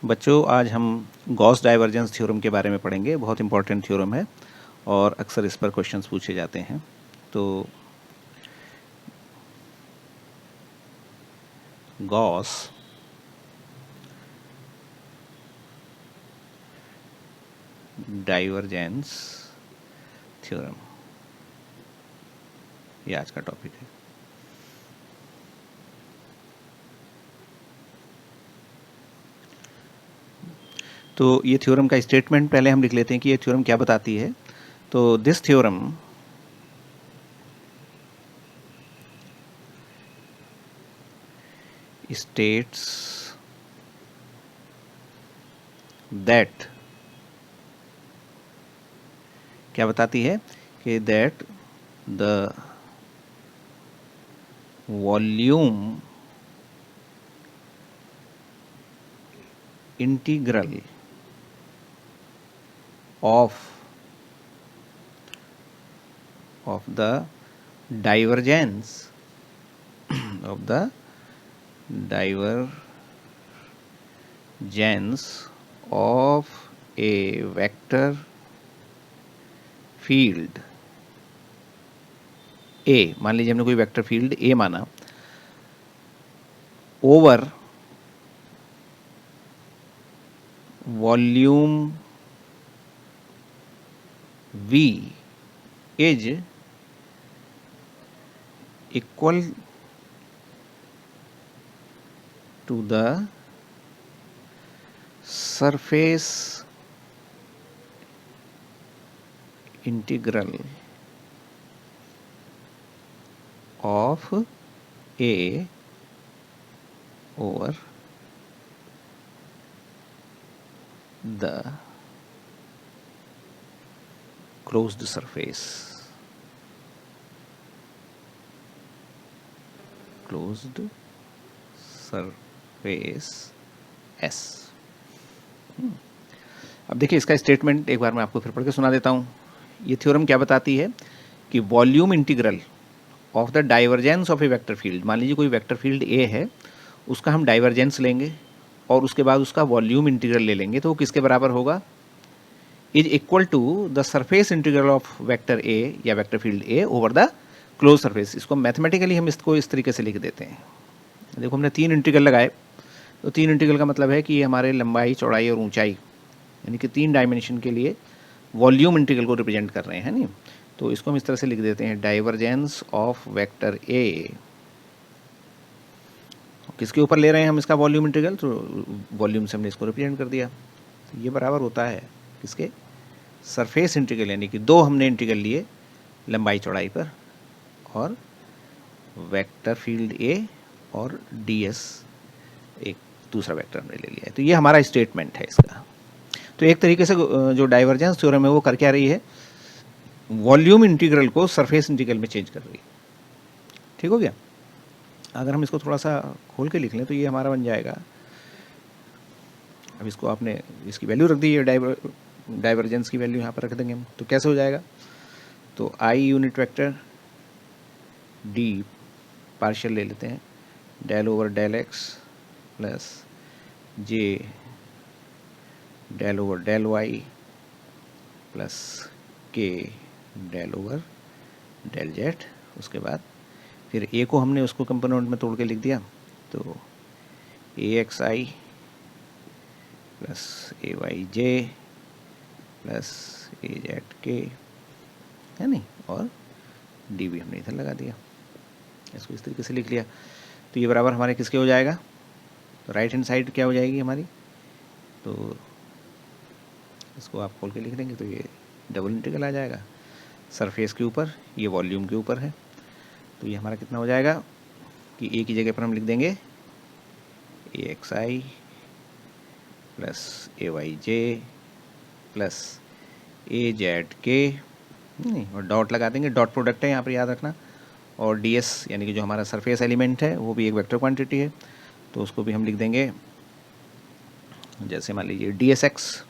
बच्चों, आज हम गॉस डाइवर्जेंस थ्योरम के बारे में पढ़ेंगे। बहुत इंपॉर्टेंट थ्योरम है और अक्सर इस पर क्वेश्चंस पूछे जाते हैं। तो गॉस डाइवर्जेंस थ्योरम, ये आज का टॉपिक है। तो ये थ्योरम का स्टेटमेंट पहले हम लिख लेते हैं कि ये थ्योरम क्या बताती है। तो दिस थ्योरम states that, क्या बताती है कि that the volume integral of the divergence of the divergence of a vector field A, मान लीजिए हमने कोई वेक्टर फील्ड A माना, over volume V is equal to the surface integral of A over the closed surface S। अब देखिए इसका statement एक बार मैं आपको फिर पढ़ के सुना देता हूँ। ये थ्योरम क्या बताती है कि volume integral of the divergence of A vector field, मान लीजिए कोई वेक्टर फील्ड ए है, उसका हम डाइवर्जेंस लेंगे और उसके बाद उसका वॉल्यूम इंटीग्रल ले लेंगे, तो वो किसके बराबर होगा? Is equal to the surface integral of vector A या vector field A over the close surface. इसको मैथमेटिकली हम इसको इस तरीके से लिख देते हैं। देखो हमने 3 इंटीग्रल लगाए, तो 3 इंटीग्रल का मतलब है कि ये हमारे लंबाई, चौड़ाई और ऊंचाई, यानी कि 3 डायमेंशन के लिए वॉल्यूम इंटीग्रल को रिप्रेजेंट कर रहे हैं नहीं। तो इसको हम इस तरह से लिख देते हैं, डाइवर्जेंस ऑफ वेक्टर ए, किसके ऊपर ले रहे हैं हम इसका वॉल्यूम इंटीग्रल, तो वॉल्यूम से हमने इसको रिप्रेजेंट कर दिया। तो ये बराबर होता है किसके? सरफेस इंटीग्रल, यानी कि 2 हमने इंटीग्रल लिए लंबाई चौड़ाई पर, और वेक्टर फील्ड ए और ds एक दूसरा वेक्टर हमने ले लिया है। तो ये हमारा स्टेटमेंट है इसका। तो एक तरीके से जो डाइवर्जेंस थ्योरम है वो कर क्या रही है? वॉल्यूम इंटीग्रल को सरफेस इंटीग्रल में चेंज कर रही है। ठीक हो गया? अगर हम इसको थोड़ा सा खोल के लिख लें तो ये हमारा बन जाएगा, अब इसको आपने इसकी वैल्यू रख दी है, डाइवर्जेंस की वैल्यू यहाँ पर रख देंगे हम, तो कैसे हो जाएगा? तो I unit vector D partial ले लेते हैं, del over del x plus j del over del y plus k del over del z. उसके बाद फिर ए को हमने उसको कंपोनेंट में तोड़ के लिख दिया, तो ए x I plus a Y J plus a Z के, है नहीं, और डी भी हमने इधर लगा दिया। इसको इस तरीके से लिख लिया। तो ये बराबर हमारे किसके हो जाएगा? तो राइट हैंड साइड क्या हो जाएगी हमारी? तो इसको आप खोल के लिख देंगे तो ये डबल इंटीग्रल आ जाएगा, सरफेस के ऊपर, ये वॉल्यूम के ऊपर है। तो ये हमारा कितना हो जाएगा कि ए की जगह पर हम लिख देंगे ए x I plus a Y J plus a Z के, नहीं, और डॉट लगा देंगे, डॉट प्रोडक्ट है यहाँ पर, याद रखना। और डी एस यानी कि जो हमारा सरफेस एलिमेंट है वो भी एक वेक्टर क्वांटिटी है, तो उसको भी हम लिख देंगे, जैसे मान लीजिए डी एस एक्स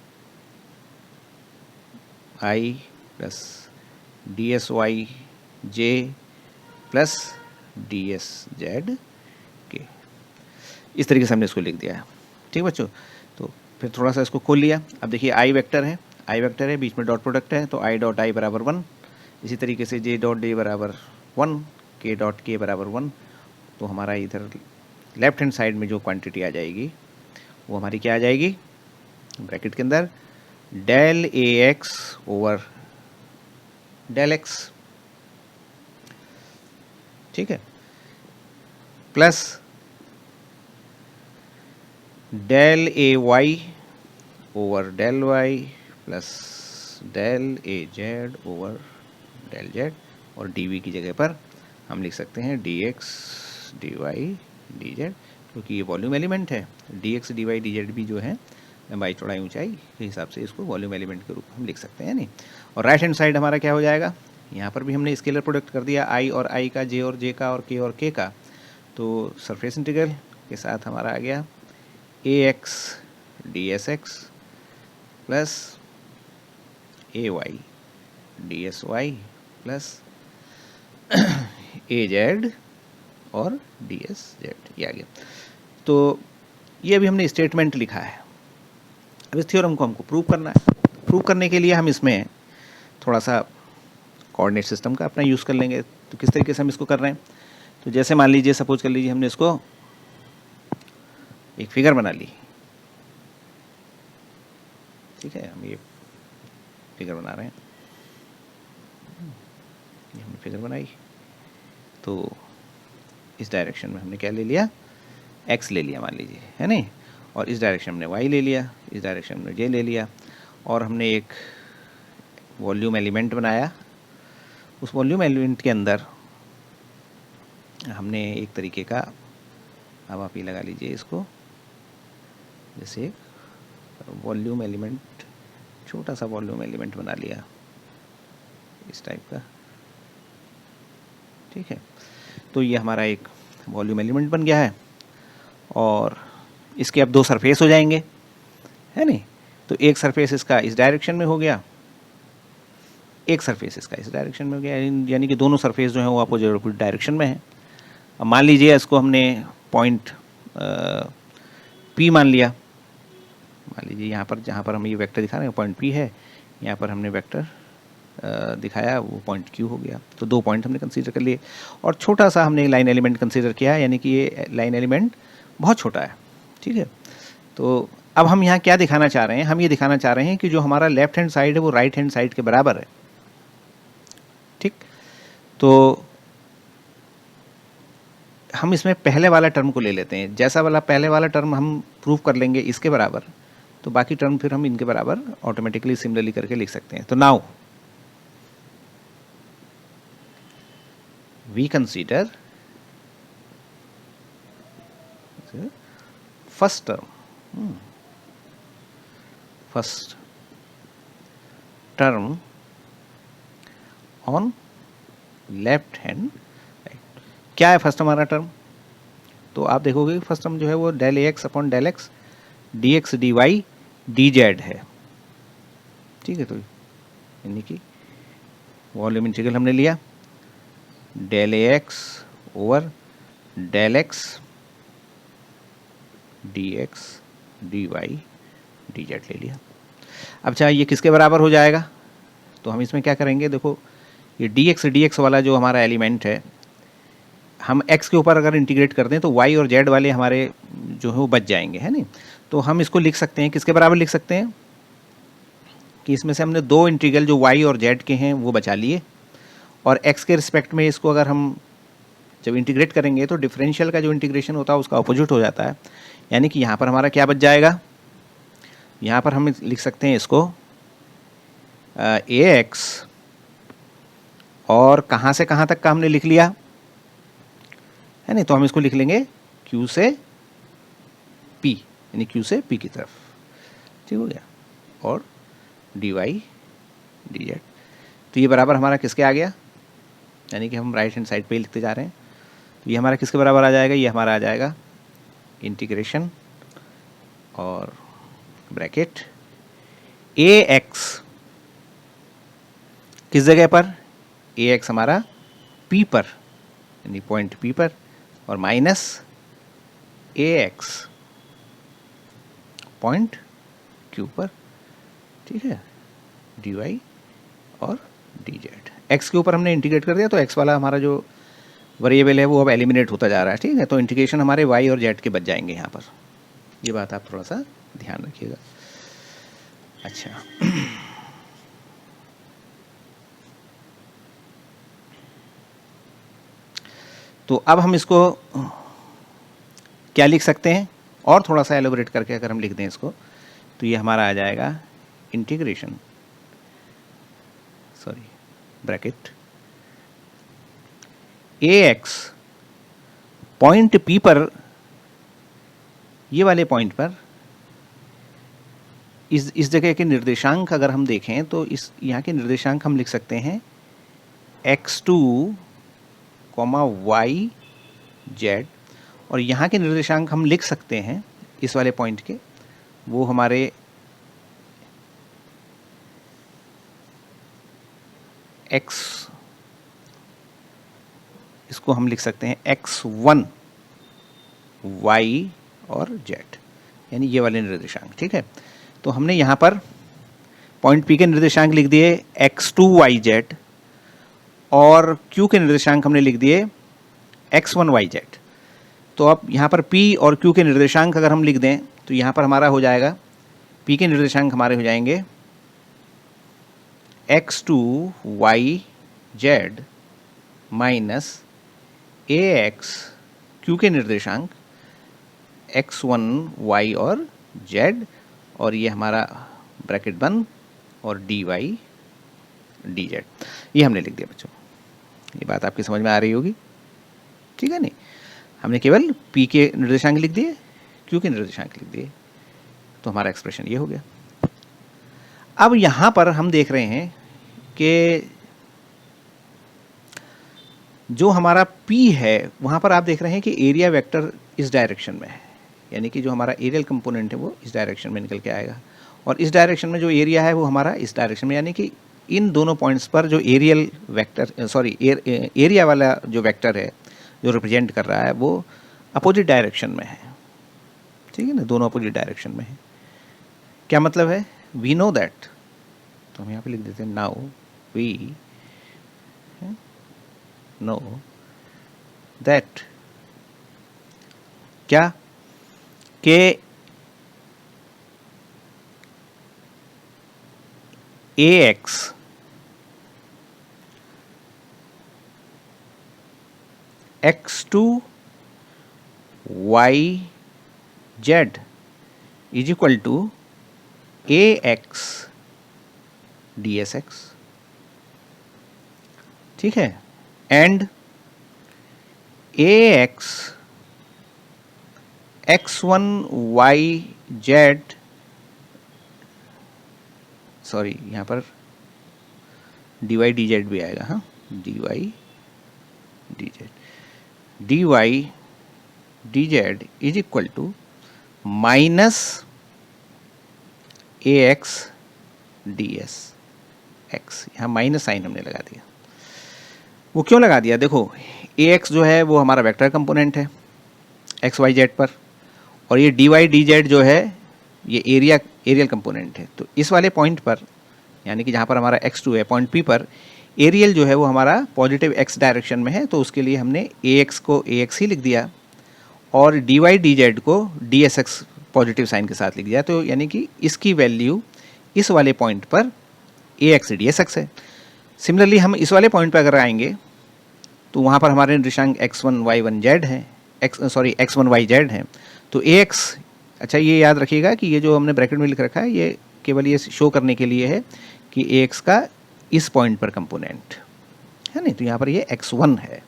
आई प्लस डी एस वाई जे प्लस डी एस जेड के। इस तरीके से हमने इसको लिख दिया है। ठीक बच्चों, तो फिर थोड़ा सा इसको खोल लिया। अब देखिए आई वेक्टर है, बीच में डॉट प्रोडक्ट है, तो आई डॉट आई बराबर 1। इसी तरीके से जे डॉट डे बराबर 1, के डॉट के बराबर 1। तो हमारा इधर लेफ्ट हैंड साइड में जो क्वांटिटी आ जाएगी वो हमारी क्या आ जाएगी, ब्रैकेट के अंदर del a x over del x, ठीक है, plus del a y over del y plus del a z over del z, और डी वी की जगह पर हम लिख सकते हैं d x d y d z, क्योंकि ये वॉल्यूम एलिमेंट है। D x d y d z भी जो है लंबाई चौड़ाई ऊंचाई के हिसाब से इसको वॉल्यूम एलिमेंट के रूप में हम लिख सकते हैं नहीं। और राइट हैंड साइड हमारा क्या हो जाएगा, यहाँ पर भी हमने स्केलर प्रोडक्ट कर दिया आई और आई का, जे और जे का, और के का। तो सरफेस इंटीग्रल के साथ हमारा आ गया a x d s x plus a y d s y plus a z और डी एस जेड, ये आ गया। तो ये अभी हमने स्टेटमेंट लिखा है। अब इस थ्योरम को हमको प्रूव करना है। प्रूव करने के लिए हम इसमें थोड़ा सा कोऑर्डिनेट सिस्टम का अपना यूज़ कर लेंगे। तो किस तरीके से हम इसको कर रहे हैं, तो जैसे मान लीजिए, सपोज कर लीजिए हमने इसको एक फिगर बना ली, ठीक है, हम ये फिगर बना रहे हैं, ये हमने फिगर बनाई। तो इस डायरेक्शन में हमने क्या ले लिया, एक्स ले लिया मान लीजिए, है नहीं, और इस डायरेक्शन में वाई ले लिया, इस डायरेक्शन में जे ले लिया, और हमने एक वॉल्यूम एलिमेंट बनाया। उस वॉल्यूम एलिमेंट के अंदर हमने एक तरीके का, अब आप ये लगा लीजिए इसको, जैसे वॉल्यूम एलिमेंट, छोटा सा वॉल्यूम एलिमेंट बना लिया इस टाइप का, ठीक है। तो ये हमारा एक वॉल्यूम एलिमेंट बन गया है, और इसके अब दो सरफेस हो जाएंगे, है नहीं। तो एक सरफेस इसका इस डायरेक्शन में हो गया, एक सरफेस इसका इस डायरेक्शन में हो गया, यानी कि दोनों सरफेस जो है वो अपोजिट डायरेक्शन में है। अब मान लीजिए इसको हमने पॉइंट पी मान लिया, मान लीजिए यहाँ पर जहाँ पर हम ये वेक्टर दिखा रहे हैं पॉइंट पी है, यहाँ पर हमने वेक्टर दिखाया वो पॉइंट क्यू हो गया। तो दो पॉइंट हमने कंसीडर कर लिए, और छोटा सा हमने लाइन एलिमेंट कंसीडर किया, यानी कि ये लाइन एलिमेंट बहुत छोटा है, ठीक है। तो अब हम यहाँ क्या दिखाना चाह रहे हैं, हम ये दिखाना चाह रहे हैं कि जो हमारा लेफ्ट हैंड साइड है वो राइट हैंड साइड के बराबर है, ठीक। तो हम इसमें पहले वाला टर्म को ले लेते हैं, जैसा वाला पहले वाला टर्म हम प्रूव कर लेंगे इसके बराबर, तो बाकी टर्म फिर हम इनके बराबर ऑटोमेटिकली सिमिलरली करके लिख सकते हैं। तो now we consider first term on left hand. क्या है फर्स्ट हमारा टर्म, तो आप देखोगे फर्स्ट टर्म जो है वो del a x upon del x d x d y d z है, ठीक है। तो यानी कि वॉल्यूम इंटीग्रल हमने लिया del a x over del x d x d y d z ले लिया। अब चाहे ये किसके बराबर हो जाएगा, तो हम इसमें क्या करेंगे, देखो ये डी एक्स वाला जो हमारा एलिमेंट है, हम x के ऊपर अगर इंटीग्रेट कर दें तो y और z वाले हमारे जो है वो बच जाएंगे, है नहीं। तो हम इसको लिख सकते हैं, किसके बराबर लिख सकते हैं, कि इसमें से हमने दो इंटीग्रल जो y और z के हैं वो बचा लिए, और x के रिस्पेक्ट में इसको अगर हम जब इंटीग्रेट करेंगे तो डिफरेंशियल का जो इंटीग्रेशन होता है उसका अपोजिट हो जाता है। यानी कि यहाँ पर हमारा क्या बच जाएगा, यहाँ पर हम लिख सकते हैं इसको ए एक्स, और कहाँ से कहाँ तक का हमने लिख लिया, है नहीं। तो हम इसको लिख लेंगे Q से P, यानी Q से P की तरफ, ठीक हो गया, और dy dz। तो ये बराबर हमारा किसके आ गया, यानी कि हम राइट हैंड साइड पे ही लिखते जा रहे हैं। तो ये हमारा किसके बराबर आ जाएगा, ये हमारा आ जाएगा इंटीग्रेशन और ब्रैकेट ए एक्स किस जगह पर, ए एक्स हमारा P पर, यानी पॉइंट P पर, और माइनस ए एक्स पॉइंट क्यू पर, ठीक है, डी वाई और डी जेड। एक्स के ऊपर हमने इंटीग्रेट कर दिया तो एक्स वाला हमारा जो वेरिएबल है वो अब एलिमिनेट होता जा रहा है, ठीक है। तो इंटीग्रेशन हमारे वाई और जेड के बच जाएंगे यहाँ पर, ये बात आप थोड़ा सा ध्यान रखिएगा। अच्छा तो अब हम इसको क्या लिख सकते हैं, और थोड़ा सा एलोबरेट करके अगर हम लिख दें इसको, तो ये हमारा आ जाएगा इंटीग्रेशन, सॉरी ब्रैकेट, ए एक्स पॉइंट पी पर, ये वाले पॉइंट पर, इस जगह के निर्देशांक अगर हम देखें तो इस यहाँ के निर्देशांक हम लिख सकते हैं x2, y, z, और यहाँ के निर्देशांक हम लिख सकते हैं इस वाले पॉइंट के, वो हमारे x, इसको हम लिख सकते हैं x1, y और z, यानी ये वाले निर्देशांक, ठीक है। तो हमने यहाँ पर पॉइंट P के निर्देशांक लिख दिए x2, y, z, और Q के निर्देशांक हमने लिख दिए x1, y, z। तो अब यहाँ पर P और Q के निर्देशांक अगर हम लिख दें तो यहाँ पर हमारा हो जाएगा, P के निर्देशांक हमारे हो जाएंगे x2, y, z minus ax, Q के निर्देशांक x1, y और z, और ये हमारा ब्रैकेट बंद और dy, dz, ये हमने लिख दिया बच्चों। ये बात आपकी समझ में आ रही होगी, ठीक है। नहीं, हमने केवल p के निर्देशांक लिख दिए, q के निर्देशांक लिख दिए, तो हमारा एक्सप्रेशन ये हो गया। अब यहाँ पर हम देख रहे हैं कि जो हमारा p है वहाँ पर आप देख रहे हैं कि एरिया वेक्टर इस डायरेक्शन में है, यानी कि जो हमारा एरियल कंपोनेंट है वो इस डायरेक्शन में निकल के आएगा, और इस डायरेक्शन में जो एरिया है वो हमारा इस डायरेक्शन में, यानी कि इन दोनों पॉइंट्स पर जो एरियल वेक्टर, सॉरी एरिया वाला जो वेक्टर है जो रिप्रेजेंट कर रहा है वो अपोजिट डायरेक्शन में है, ठीक है ना, दोनों अपोजिट डायरेक्शन में है। क्या मतलब है, वी नो दैट, तो हम यहाँ पे लिख देते हैं नाउ वी नो दैट, क्या के ax x2, y, z is equal to ax dsx, ठीक है, and ax x1, y, z, sorry यहाँ पर dy dz भी आएगा, हाँ, dy dz, dy dz is equal to minus ax ds x, यहाँ माइनस साइन हमने लगा दिया। वो क्यों लगा दिया, देखो ax जो है वो हमारा वेक्टर कंपोनेंट है एक्स वाई जेड पर, और ये dy dz जो है ये एरियल कंपोनेंट है। तो इस वाले पॉइंट पर, यानी कि जहाँ पर हमारा x2 है, पॉइंट P पर एरियल जो है वो हमारा पॉजिटिव x डायरेक्शन में है, तो उसके लिए हमने ax को ax ही लिख दिया और dy dz को dsx पॉजिटिव साइन के साथ लिख दिया। तो यानी कि इसकी वैल्यू इस वाले पॉइंट पर ax dsx है। सिमिलरली हम इस वाले पॉइंट पर अगर आएंगे तो वहाँ पर हमारे निर्देशांक x1, y1, z है, x1, y, z है। तो ax, अच्छा ये याद रखिएगा कि ये जो हमने ब्रैकेट में लिख रखा है ये केवल ये शो करने के लिए है कि ax का इस पॉइंट पर कंपोनेंट है, नहीं तो यहाँ पर ये x1 है,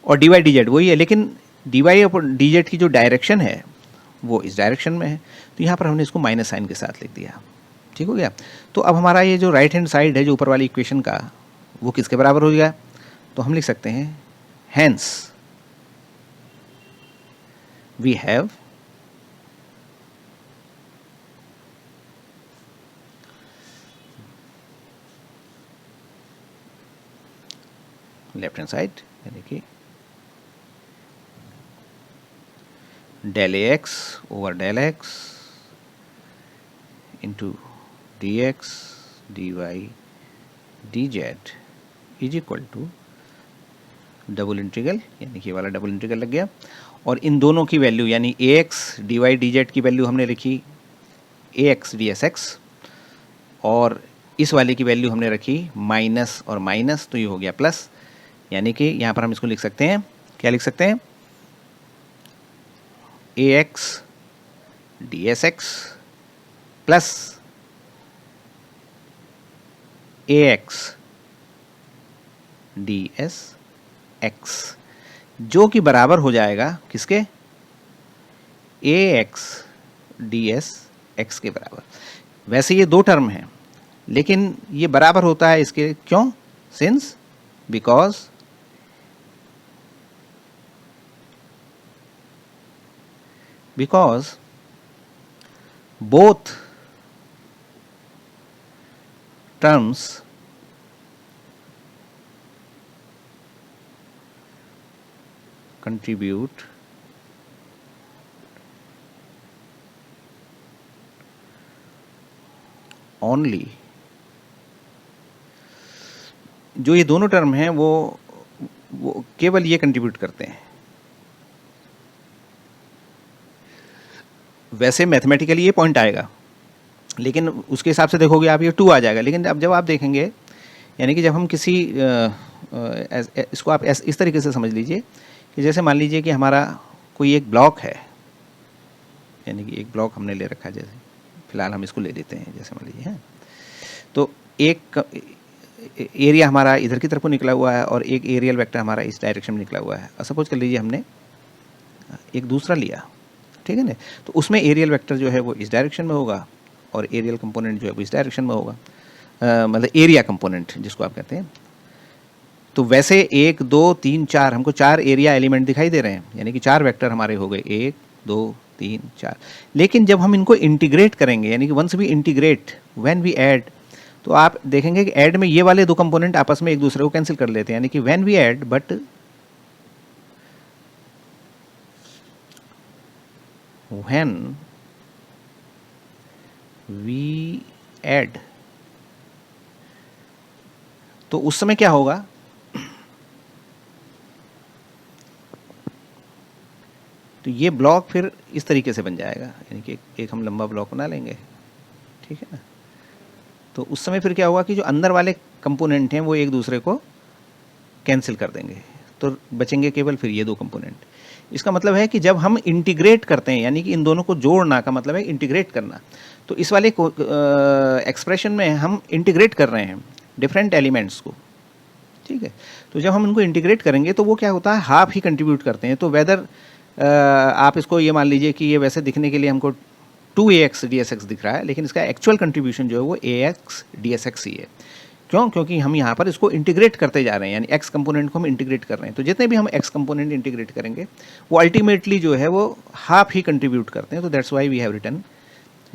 और dy dz वही है, लेकिन dy और dz की जो डायरेक्शन है वो इस डायरेक्शन में है, तो यहाँ पर हमने इसको माइनस साइन के साथ लिख दिया, ठीक हो गया। तो अब हमारा ये जो राइट हैंड साइड है जो ऊपर वाली इक्वेशन का, वो किसके बराबर हो गया, तो हम लिख सकते हैं hence we have left hand side, यानी कि del a x over del x into d x d y d z is equal to double integral, यानी कि ये वाला डबल इंटीग्रल लग गया, और इन दोनों की वैल्यू यानी a x d y d z की वैल्यू हमने लिखी a x d s x, और इस वाले की वैल्यू हमने रखी माइनस और माइनस, तो ये हो गया प्लस, यानी कि यहाँ पर हम इसको लिख सकते हैं, क्या लिख सकते हैं, a x d s x plus a x d s x, जो कि बराबर हो जाएगा किसके, a x d s x के बराबर। वैसे ये दो टर्म हैं, लेकिन ये बराबर होता है इसके, क्यों, since because both terms contribute only, जो ये दोनों टर्म हैं वो केवल ये कंट्रीब्यूट करते हैं। वैसे मैथमेटिकली ये पॉइंट आएगा, लेकिन उसके हिसाब से देखोगे आप ये 2 आ जाएगा, लेकिन अब जब आप देखेंगे, यानी कि जब हम किसी इसको आप इस तरीके से समझ लीजिए कि जैसे मान लीजिए कि हमारा कोई एक ब्लॉक है, यानी कि एक ब्लॉक हमने ले रखा है, जैसे फिलहाल हम इसको ले लेते हैं, जैसे मान लीजिए है, तो एक एरिया हमारा इधर की तरफ को निकला हुआ है और एक एरियल वेक्टर हमारा इस डायरेक्शन में निकला हुआ है, और सपोज कर लीजिए हमने एक दूसरा लिया, ठीक है ना, तो उसमें एरियल वेक्टर जो है वो इस डायरेक्शन में होगा और एरियल कंपोनेंट जो है वो इस डायरेक्शन में होगा, मतलब एरिया कंपोनेंट जिसको आप कहते हैं। तो वैसे 1 2 3 4 हमको 4 एरिया एलिमेंट दिखाई दे रहे हैं, यानी कि 4 वेक्टर हमारे हो गए, 1 2 3 4। लेकिन जब हम इनको इंटीग्रेट करेंगे, यानी कि once we integrate when we add, तो आप देखेंगे कि ऐड में ये वाले दो कंपोनेंट आपस में एक दूसरे को कैंसिल कर लेते हैं, यानी कि when we add, but when we add, तो उस समय क्या होगा, तो ये ब्लॉक फिर इस तरीके से बन जाएगा, यानी कि एक हम लंबा ब्लॉक बना लेंगे, ठीक है ना। तो उस समय फिर क्या होगा कि जो अंदर वाले कंपोनेंट हैं वो एक दूसरे को कैंसिल कर देंगे, तो बचेंगे केवल फिर ये दो कंपोनेंट। इसका मतलब है कि जब हम इंटीग्रेट करते हैं, यानी कि इन दोनों को जोड़ना का मतलब है इंटीग्रेट करना, तो इस वाले एक्सप्रेशन में हम इंटीग्रेट कर रहे हैं डिफरेंट एलिमेंट्स को, ठीक है। तो जब हम इनको इंटीग्रेट करेंगे तो वो क्या होता है, हाफ ही कंट्रीब्यूट करते हैं। तो वेदर आप इसको ये मान लीजिए कि ये वैसे दिखने के लिए हमको 2ax dsx दिख रहा है, लेकिन इसका एक्चुअल कंट्रीब्यूशन जो है वो ax dsx ही है। क्यों, क्योंकि हम यहाँ पर इसको इंटीग्रेट करते जा रहे हैं, यानी x कंपोनेंट को हम इंटीग्रेट कर रहे हैं। तो जितने भी हम x कंपोनेंट इंटीग्रेट करेंगे वो अल्टीमेटली जो है वो हाफ ही कंट्रीब्यूट करते हैं। तो that's why we have written,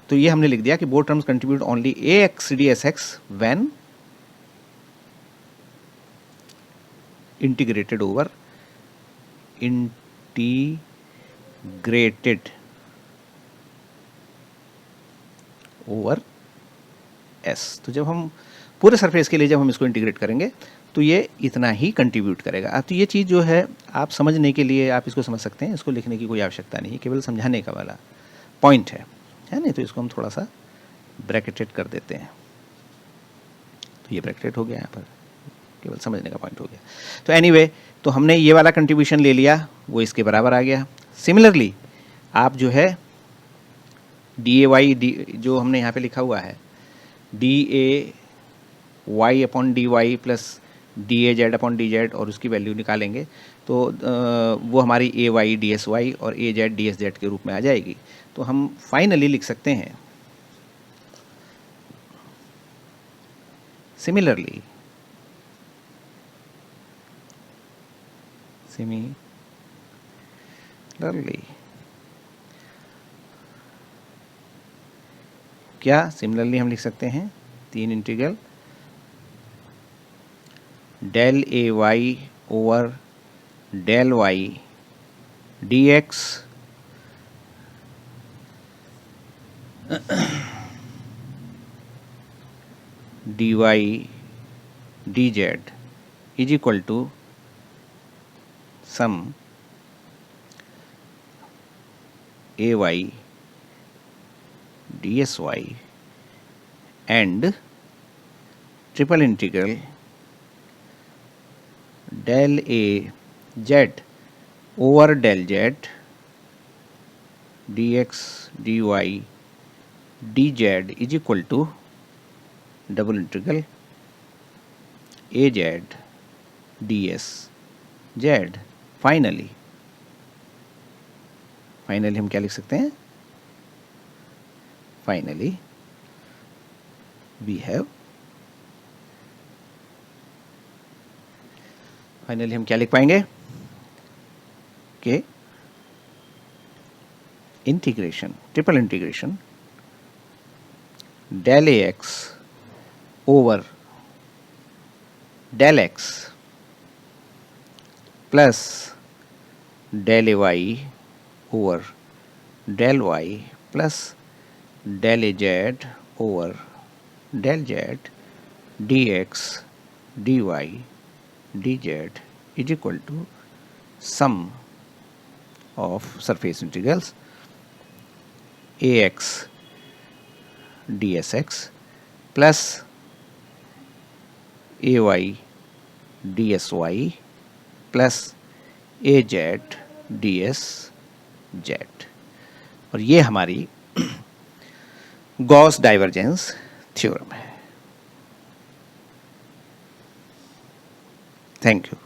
तो ये हमने लिख दिया कि both terms contribute only ax dsx when integrated over s। तो जब हम पूरे सरफेस के लिए जब हम इसको इंटीग्रेट करेंगे तो ये इतना ही कंट्रीब्यूट करेगा। अब तो ये चीज़ जो है आप समझने के लिए आप इसको समझ सकते हैं, इसको लिखने की कोई आवश्यकता नहीं, केवल समझाने का वाला पॉइंट है नहीं। तो इसको हम थोड़ा सा ब्रैकेटेड कर देते हैं, तो ये ब्रैकेटेड हो गया, यहाँ पर केवल समझने का पॉइंट हो गया। तो एनीवे, तो हमने ये वाला कंट्रीब्यूशन ले लिया, वो इसके बराबर आ गया। सिमिलरली आप जो है डी ए वाई डी, जो हमने यहाँ पे लिखा हुआ है d a y upon d y plus d a z upon d z, और उसकी वैल्यू निकालेंगे तो वो हमारी a y d s y और a z d s z के रूप में आ जाएगी। तो हम फाइनली लिख सकते हैं सिमिलरली क्या, सिमिलरली हम लिख सकते हैं 3 integral del a y over del y d x d y d z is equal to sum a y d s y and triple integral del A z over del z dx dy dz is equal to double integral az ds z. Finally हम क्या लिख सकते हैं? Finally we have, finally हम क्या लिख पाएंगे कि integration, triple integration del a x over del x plus del a y over del y plus del a z over del z d x d y dz is equal to sum of surface integrals ax dsx plus ay dsy plus az dsz. और ये हमारी Gauss divergence theorem है. Thank you.